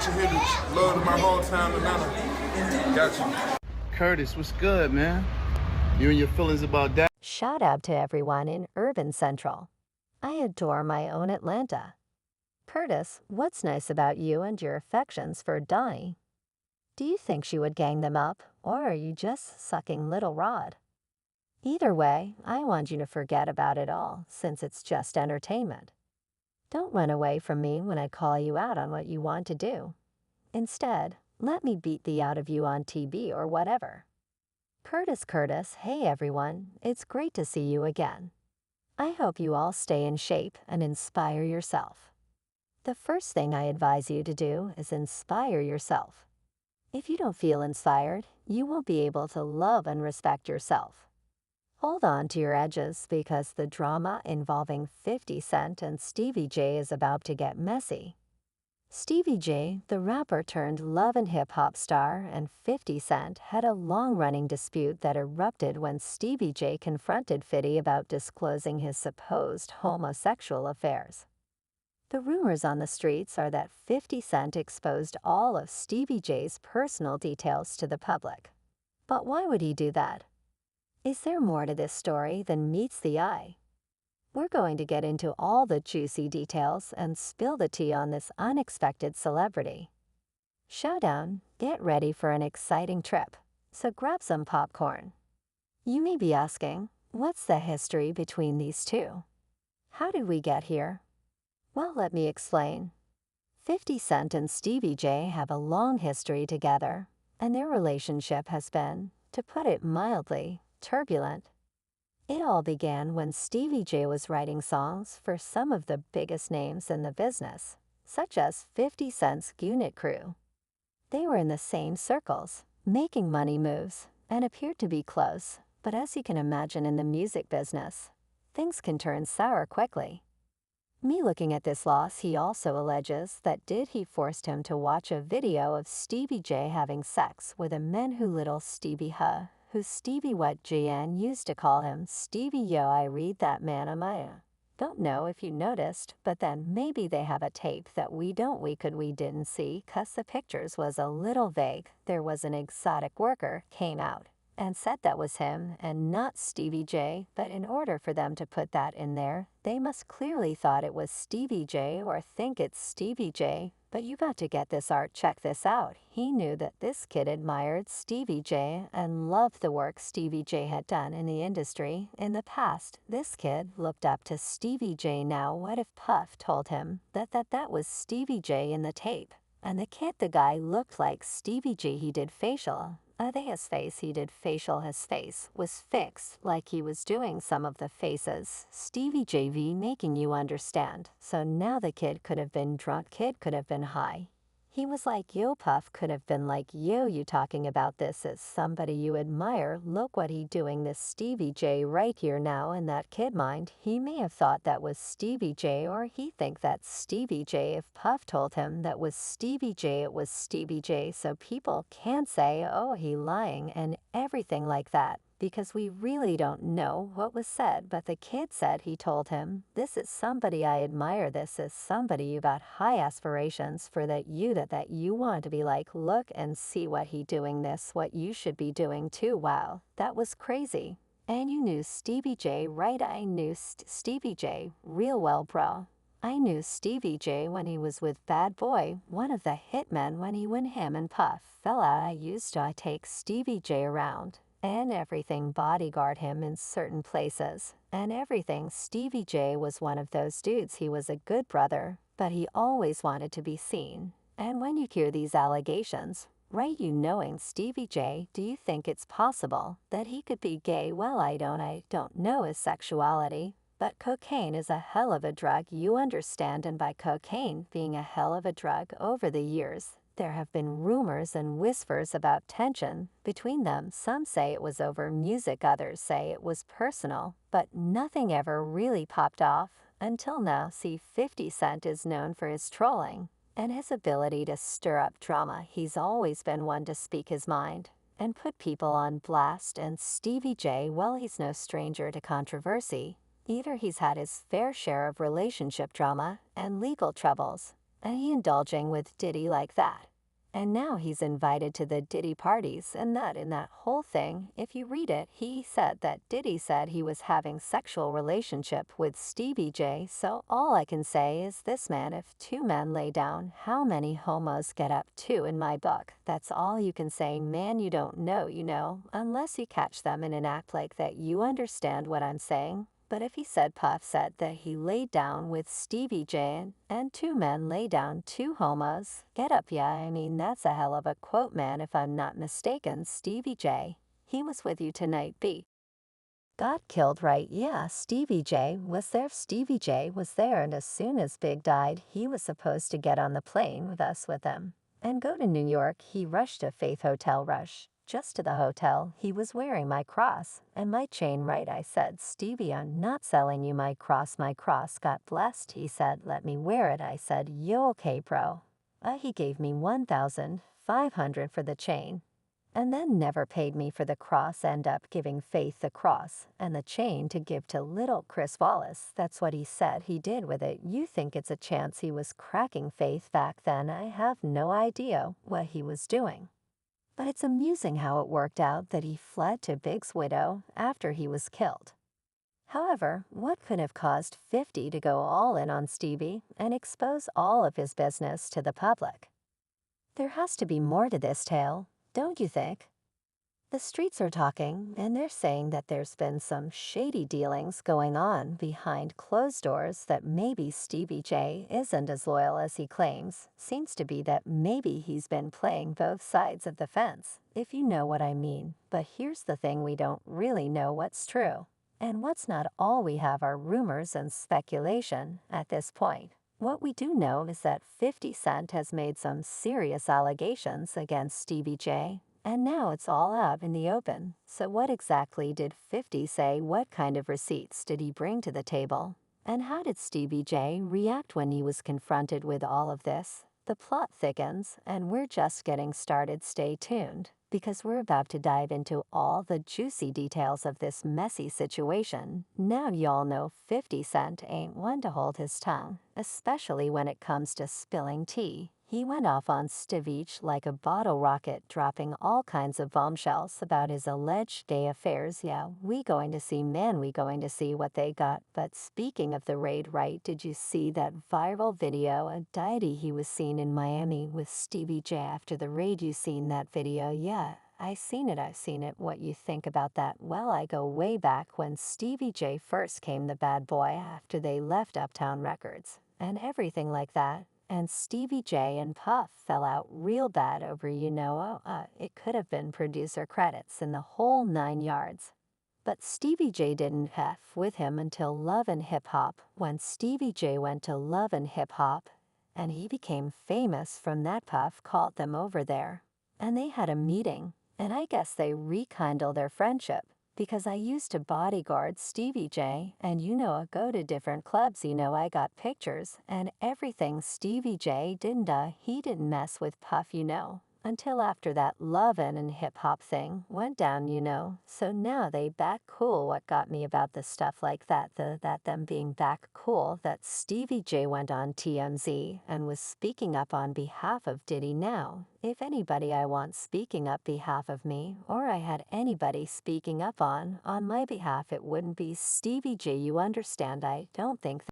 your Hendrix. Love to my hometown, Atlanta. Got you. Curtis, what's good, man? You and your feelings about that? Shout out to everyone in Urban Central. I adore my own Atlanta. Curtis, what's nice about you and your affections for Donnie? Do you think she would gang them up, or are you just sucking little Rod? Either way, I want you to forget about it all, since it's just entertainment. Don't run away from me when I call you out on what you want to do. Instead, let me beat the out of you on TV or whatever. Curtis, hey everyone, it's great to see you again. I hope you all stay in shape and inspire yourself. The first thing I advise you to do is inspire yourself. If you don't feel inspired, you won't be able to love and respect yourself. Hold on to your edges because the drama involving 50 Cent and Stevie J is about to get messy. Stevie J, the rapper turned love and hip-hop star, and 50 Cent had a long-running dispute that erupted when Stevie J confronted 50 about disclosing his supposed homosexual affairs. The rumors on the streets are that 50 Cent exposed all of Stevie J's personal details to the public. But why would he do that? Is there more to this story than meets the eye? We're going to get into all the juicy details and spill the tea on this unexpected celebrity. Showdown, get ready for an exciting trip, so grab some popcorn. You may be asking, what's the history between these two? How did we get here? Well, let me explain. 50 Cent and Stevie J have a long history together, and their relationship has been, to put it mildly, turbulent. It all began when Stevie J was writing songs for some of the biggest names in the business, such as 50 Cent's Unit Crew. They were in the same circles, making money moves, and appeared to be close, but as you can imagine in the music business, things can turn sour quickly. Me looking at this loss, he also alleges that he forced him to watch a video of Stevie J having sex with a man who little Stevie who Stevie what Jan used to call him Stevie yo I read that man Amaya. Don't know if you noticed, but then maybe they have a tape that we didn't see cause the pictures was a little vague. There was an exotic worker came out and said that was him and not Stevie J, but in order for them to put that in there, they must clearly thought it was Stevie J or think it's Stevie J. But you got to get this art, check this out. He knew that this kid admired Stevie J and loved the work Stevie J had done in the industry in the past. This kid looked up to Stevie J. Now what if Puff told him that was Stevie J in the tape? And the guy looked like Stevie J. He did facial. His face was fixed like he was doing some of the faces. Stevie JV making you understand. So now the kid could have been drunk, kid could have been high. He was like, yo, Puff could have been like, yo, you talking about this as somebody you admire. Look what he doing this Stevie J right here now. In that kid mind, he may have thought that was Stevie J, or he think that's Stevie J. If Puff told him that was Stevie J, it was Stevie J. So people can't say, oh, he lying and everything like that, because we really don't know what was said, but the kid said he told him, this is somebody I admire, this is somebody you got high aspirations for, that you want to be like, look and see what he doing this, what you should be doing too. Wow, that was crazy. And you knew Stevie J, right? I knew Stevie J real well, bro. I knew Stevie J when he was with Bad Boy, one of the hitmen. When him and Puff fell out, I used to take Stevie J around and everything, bodyguard him in certain places, and everything. Stevie J was one of those dudes. He was a good brother, but he always wanted to be seen. And when you hear these allegations, right, you knowing Stevie J, do you think it's possible that he could be gay? Well, I don't know his sexuality, but cocaine is a hell of a drug, you understand, and by cocaine being a hell of a drug, over the years, there have been rumors and whispers about tension between them. Some say it was over music, others say it was personal, but nothing ever really popped off until now. See, 50 Cent is known for his trolling and his ability to stir up drama. He's always been one to speak his mind and put people on blast, and Stevie J, well, he's no stranger to controversy. Either he's had his fair share of relationship drama and legal troubles, and he indulging with Diddy like that. And now he's invited to the Diddy parties, and that in that whole thing, if you read it, he said that Diddy said he was having sexual relationship with Stevie J. So all I can say is this, man, if two men lay down, how many homos get up too in my book? That's all you can say, man. You don't know, unless you catch them in an act like that. You understand what I'm saying? But if he said Puff said that he laid down with Stevie J and two men lay down, two homos, get up, yeah, I mean, that's a hell of a quote, man. If I'm not mistaken, Stevie J, he was with you tonight, B. Got killed, right? Yeah, Stevie J was there. Stevie J was there, and as soon as Big died, he was supposed to get on the plane with us with him and go to New York. He rushed to Faith Hotel Rush. Just to the hotel, he was wearing my cross and my chain, right? I said, Stevie, I'm not selling you my cross. My cross got blessed. He said, let me wear it. I said, you okay, bro? He gave me $1,500 for the chain and then never paid me for the cross. End up giving Faith the cross and the chain to give to little Chris Wallace. That's what he said he did with it. You think it's a chance he was cracking Faith back then? I have no idea what he was doing. But it's amusing how it worked out that he fled to Big's widow after he was killed. However, what could have caused 50 to go all in on Stevie and expose all of his business to the public? There has to be more to this tale, don't you think? The streets are talking, and they're saying that there's been some shady dealings going on behind closed doors, that maybe Stevie J isn't as loyal as he claims. Seems to be that maybe he's been playing both sides of the fence, if you know what I mean. But here's the thing, we don't really know what's true. And what's not. All we have are rumors and speculation at this point. What we do know is that 50 Cent has made some serious allegations against Stevie J, and now it's all out in the open. So what exactly did 50 say? What kind of receipts did he bring to the table? And how did Stevie J react when he was confronted with all of this? The plot thickens, and we're just getting started. Stay tuned, because we're about to dive into all the juicy details of this messy situation. Now y'all know 50 Cent ain't one to hold his tongue, especially when it comes to spilling tea. He went off on Stevie like a bottle rocket, dropping all kinds of bombshells about his alleged gay affairs. Yeah, we going to see what they got. But speaking of the raid, right, did you see that viral video of deity he was seen in Miami with Stevie J after the raid? You seen that video? Yeah, I've seen it. What you think about that? Well, I go way back when Stevie J first came the bad boy after they left Uptown Records and everything like that. And Stevie J and Puff fell out real bad over, it could have been producer credits in the whole 9 yards. But Stevie J didn't F with him until Love and Hip Hop, when Stevie J went to Love and Hip Hop, and he became famous from that. Puff called them over there, and they had a meeting, and I guess they rekindled their friendship. Because I used to bodyguard Stevie J, and I go to different clubs, I got pictures and everything. Stevie J he didn't mess with Puff, until after that Lovin' and Hip Hop thing went down, So now they back cool. What got me about the stuff like that, that them being back cool, that Stevie J went on TMZ and was speaking up on behalf of Diddy. Now, if anybody I want speaking up behalf of me, or I had anybody speaking up on my behalf, it wouldn't be Stevie J. You understand? I don't think